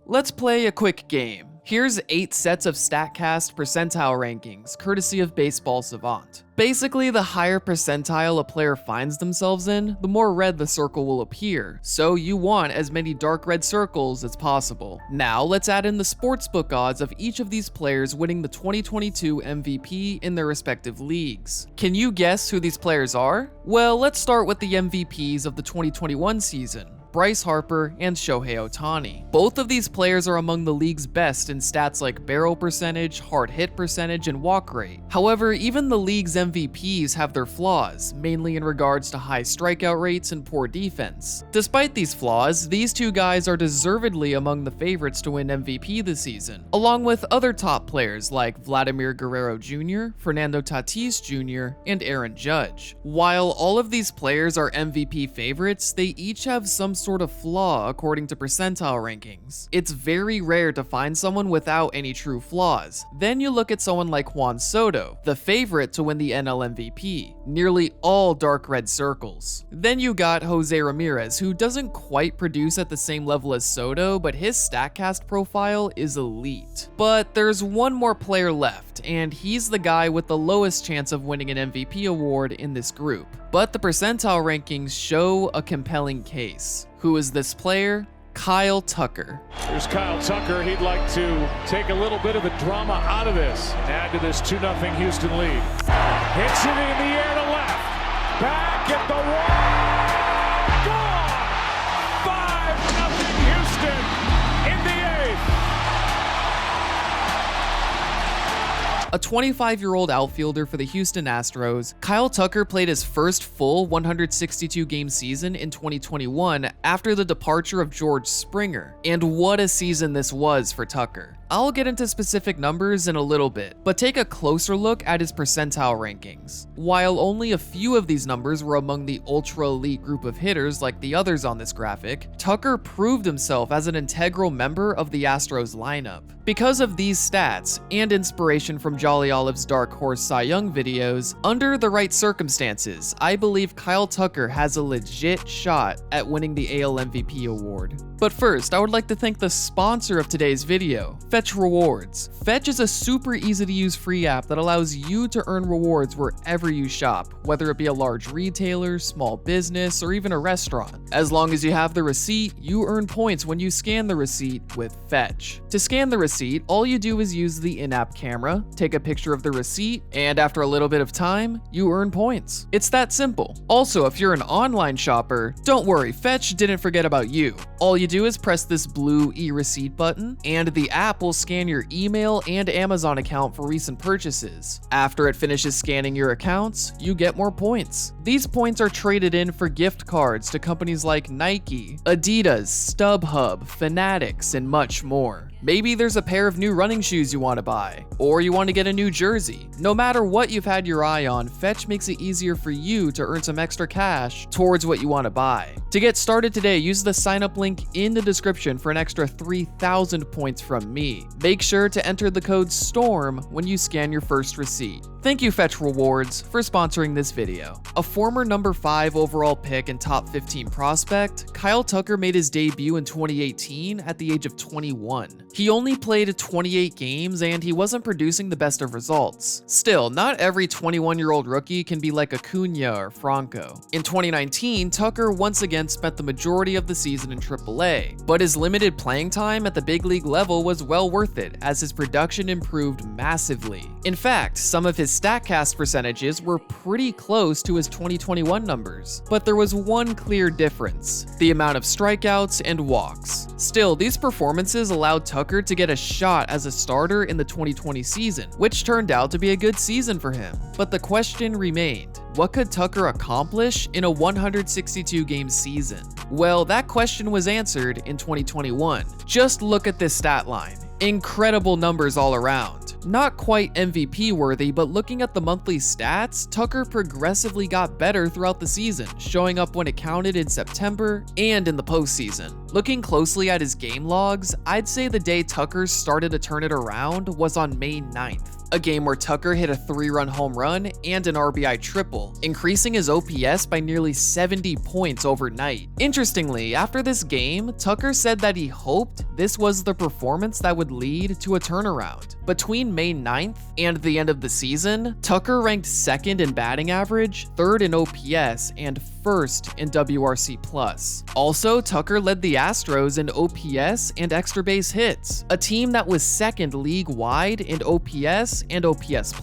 Let's play a quick game. Here's 8 sets of StatCast percentile rankings, courtesy of Baseball Savant. Basically, the higher percentile a player finds themselves in, the more red the circle will appear, so you want as many dark red circles as possible. Now, let's add in the sportsbook odds of each of these players winning the 2022 MVP in their respective leagues. Can you guess who these players are? Well, let's start with the MVPs of the 2021 season. Bryce Harper and Shohei Ohtani. Both of these players are among the league's best in stats like barrel percentage, hard hit percentage, and walk rate. However, even the league's MVPs have their flaws, mainly in regards to high strikeout rates and poor defense. Despite these flaws, these two guys are deservedly among the favorites to win MVP this season, along with other top players like Vladimir Guerrero Jr., Fernando Tatis Jr., and Aaron Judge. While all of these players are MVP favorites, they each have some sort of flaw according to percentile rankings. It's very rare to find someone without any true flaws. Then you look at someone like Juan Soto, the favorite to win the NL MVP, nearly all dark red circles. Then you got Jose Ramirez, who doesn't quite produce at the same level as Soto, but his StatCast profile is elite. But there's one more player left, and he's the guy with the lowest chance of winning an MVP award in this group. But the percentile rankings show a compelling case. Who is this player? Kyle Tucker. Here's Kyle Tucker. He'd like to take a little bit of the drama out of this and add to this 2-0 Houston lead. Hits it in the air to left. Back at the wall. Gone. 5-0 Houston in the 8th. A 25-year-old outfielder for the Houston Astros, Kyle Tucker played his first full 162-game season in 2021 after the departure of George Springer. And what a season this was for Tucker. I'll get into specific numbers in a little bit, but take a closer look at his percentile rankings. While only a few of these numbers were among the ultra-elite group of hitters like the others on this graphic, Tucker proved himself as an integral member of the Astros lineup. Because of these stats, and inspiration from Jolly Olive's Dark Horse Cy Young videos, under the right circumstances, I believe Kyle Tucker has a legit shot at winning the AL MVP award. But first, I would like to thank the sponsor of today's video, Fetch Rewards. Fetch is a super easy to use free app that allows you to earn rewards wherever you shop, whether it be a large retailer, small business, or even a restaurant. As long as you have the receipt, you earn points when you scan the receipt with Fetch. To scan the receipt, all you do is use the in-app camera, take a picture of the receipt, and after a little bit of time, you earn points. It's that simple. Also, if you're an online shopper, don't worry, Fetch didn't forget about you. All you do is press this blue e-receipt button, and the app will scan your email and Amazon account for recent purchases. After it finishes scanning your accounts, you get more points. These points are traded in for gift cards to companies like Nike, Adidas, StubHub, Fanatics, and much more. Maybe there's a pair of new running shoes you want to buy, or you want to get a new jersey. No matter what you've had your eye on, Fetch makes it easier for you to earn some extra cash towards what you want to buy. To get started today, use the sign up link in the description for an extra 3,000 points from me. Make sure to enter the code STORM when you scan your first receipt. Thank you, Fetch Rewards, for sponsoring this video. A former number 5 overall pick and top 15 prospect, Kyle Tucker made his debut in 2018 at the age of 21. He only played 28 games and he wasn't producing the best of results. Still, not every 21-year-old rookie can be like Acuna or Franco. In 2019, Tucker once again spent the majority of the season in AAA, but his limited playing time at the big league level was well worth it as his production improved massively. In fact, some of his StatCast percentages were pretty close to his 2021 numbers, but there was one clear difference: the amount of strikeouts and walks. Still, these performances allowed Tucker to get a shot as a starter in the 2020 season, which turned out to be a good season for him. But the question remained: what could Tucker accomplish in a 162-game season? Well, that question was answered in 2021. Just look at this stat line. Incredible numbers all around. Not quite MVP worthy, but looking at the monthly stats, Tucker progressively got better throughout the season, showing up when it counted in September and in the postseason. Looking closely at his game logs, I'd say the day Tucker started to turn it around was on May 9th. a game where Tucker hit a 3-run home run and an RBI triple, increasing his OPS by nearly 70 points overnight. Interestingly, after this game, Tucker said that he hoped this was the performance that would lead to a turnaround. Between May 9th and the end of the season, Tucker ranked 2nd in batting average, 3rd in OPS, and 1st in WRC+. Also, Tucker led the Astros in OPS and extra base hits, a team that was 2nd league-wide in OPS and OPS+.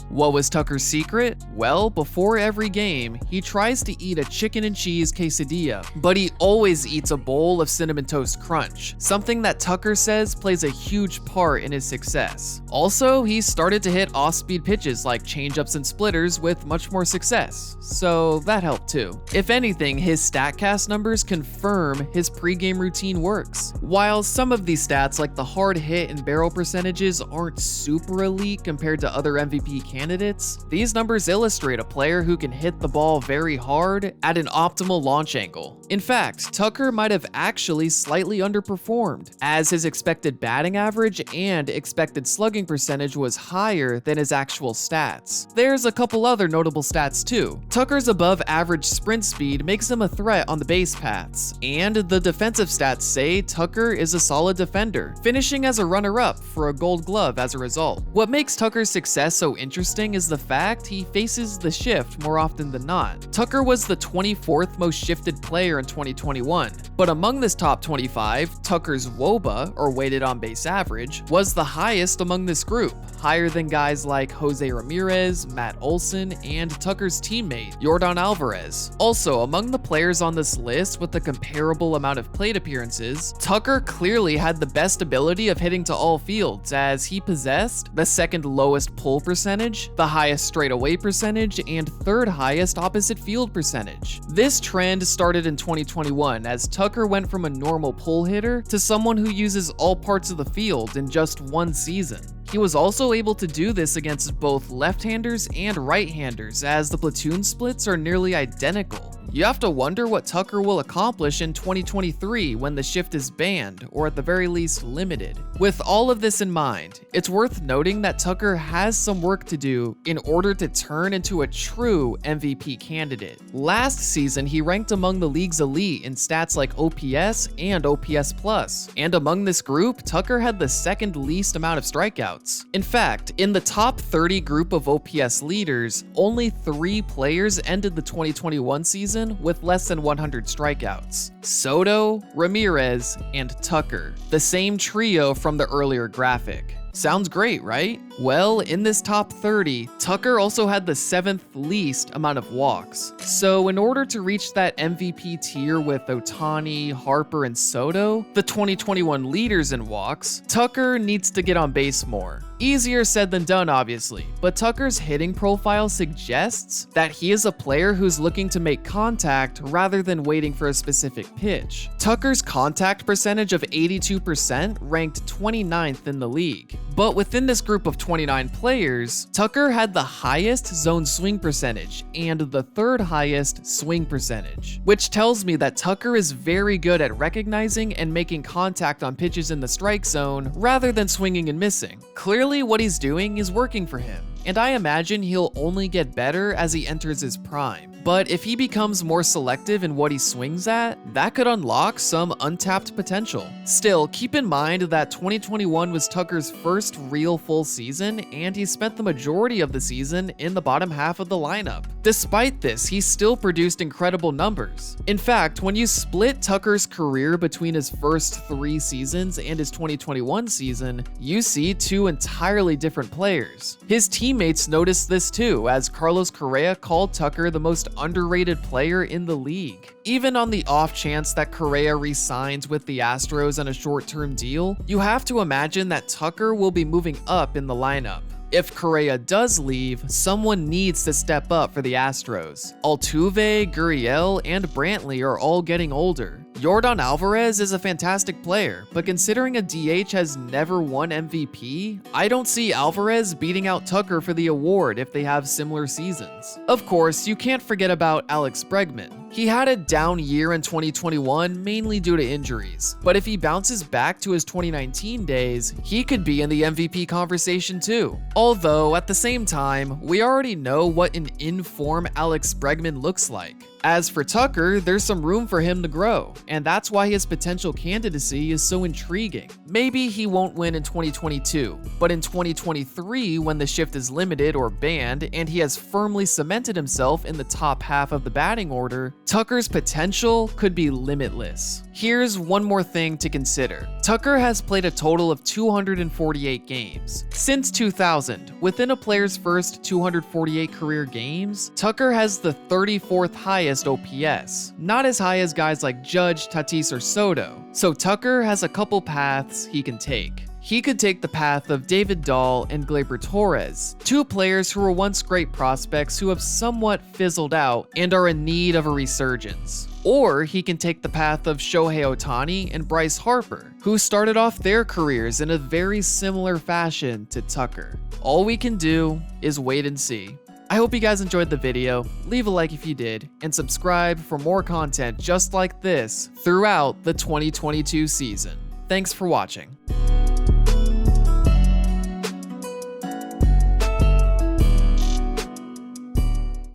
What was Tucker's secret? Well, before every game, he tries to eat a chicken and cheese quesadilla, but he always eats a bowl of Cinnamon Toast Crunch, something that Tucker says plays a huge part in his success. Also, he started to hit off-speed pitches like changeups and splitters with much more success, so that helped too. If anything, his StatCast numbers confirm his pregame routine works. While some of these stats like the hard hit and barrel percentages aren't super elite compared to other MVP candidates, these numbers illustrate a player who can hit the ball very hard at an optimal launch angle. In fact, Tucker might have actually slightly underperformed, as his expected batting average and expected slugging percentage was higher than his actual stats. There's a couple other notable stats too. Tucker's above average sprint speed makes him a threat on the base paths, and the defensive stats say Tucker is a solid defender, finishing as a runner-up for a Gold Glove as a result. What makes Tucker's success so interesting is the fact he faces the shift more often than not. Tucker was the 24th most shifted player in 2021, but among this top 25, Tucker's WOBA, or weighted on base average, was the highest among this group, higher than guys like Jose Ramirez, Matt Olson, and Tucker's teammate, Yordan Alvarez. Also, among the players on this list with a comparable amount of plate appearances, Tucker clearly had the best ability of hitting to all fields, as he possessed the 2nd lowest pull percentage, the highest straightaway percentage, and 3rd highest opposite field percentage. This trend started in 2021 as Tucker went from a normal pull hitter to someone who uses all parts of the field in just one season. He was also able to do this against both left-handers and right-handers, as the platoon splits are nearly identical. You have to wonder what Tucker will accomplish in 2023 when the shift is banned, or at the very least limited. With all of this in mind, it's worth noting that Tucker has some work to do in order to turn into a true MVP candidate. Last season, he ranked among the league's elite in stats like OPS and OPS+, and among this group, Tucker had the 2nd least amount of strikeouts. In fact, in the top 30 group of OPS leaders, only 3 players ended the 2021 season with less than 100 strikeouts: Soto, Ramirez, and Tucker, the same trio from the earlier graphic. Sounds great, right? Well, in this top 30, Tucker also had the 7th least amount of walks. So in order to reach that MVP tier with Ohtani, Harper, and Soto, the 2021 leaders in walks, Tucker needs to get on base more. Easier said than done, obviously, but Tucker's hitting profile suggests that he is a player who's looking to make contact rather than waiting for a specific pitch. Tucker's contact percentage of 82% ranked 29th in the league. But within this group of 29 players, Tucker had the highest zone swing percentage and the 3rd highest swing percentage, which tells me that Tucker is very good at recognizing and making contact on pitches in the strike zone rather than swinging and missing. Clearly, what he's doing is working for him, and I imagine he'll only get better as he enters his prime. But if he becomes more selective in what he swings at, that could unlock some untapped potential. Still, keep in mind that 2021 was Tucker's first real full season, and he spent the majority of the season in the bottom half of the lineup. Despite this, he still produced incredible numbers. In fact, when you split Tucker's career between his first 3 seasons and his 2021 season, you see 2 entirely different players. His teammates noticed this too, as Carlos Correa called Tucker the most underrated player in the league. Even on the off chance that Correa re-signs with the Astros on a short-term deal, you have to imagine that Tucker will be moving up in the lineup. If Correa does leave, someone needs to step up for the Astros. Altuve, Gurriel, and Brantley are all getting older. Yordan Alvarez is a fantastic player, but considering a DH has never won MVP, I don't see Alvarez beating out Tucker for the award if they have similar seasons. Of course, you can't forget about Alex Bregman. He had a down year in 2021 mainly due to injuries, but if he bounces back to his 2019 days, he could be in the MVP conversation too. Although at the same time, we already know what an in-form Alex Bregman looks like. As for Tucker, there's some room for him to grow, and that's why his potential candidacy is so intriguing. Maybe he won't win in 2022, but in 2023, when the shift is limited or banned and he has firmly cemented himself in the top half of the batting order, Tucker's potential could be limitless. Here's one more thing to consider. Tucker has played a total of 248 games. Since 2000, within a player's first 248 career games, Tucker has the 34th highest OPS, not as high as guys like Judge, Tatis, or Soto. So Tucker has a couple paths he can take. He could take the path of David Dahl and Gleyber Torres, two players who were once great prospects who have somewhat fizzled out and are in need of a resurgence. Or he can take the path of Shohei Ohtani and Bryce Harper, who started off their careers in a very similar fashion to Tucker. All we can do is wait and see. I hope you guys enjoyed the video, leave a like if you did, and subscribe for more content just like this throughout the 2022 season. Thanks for watching.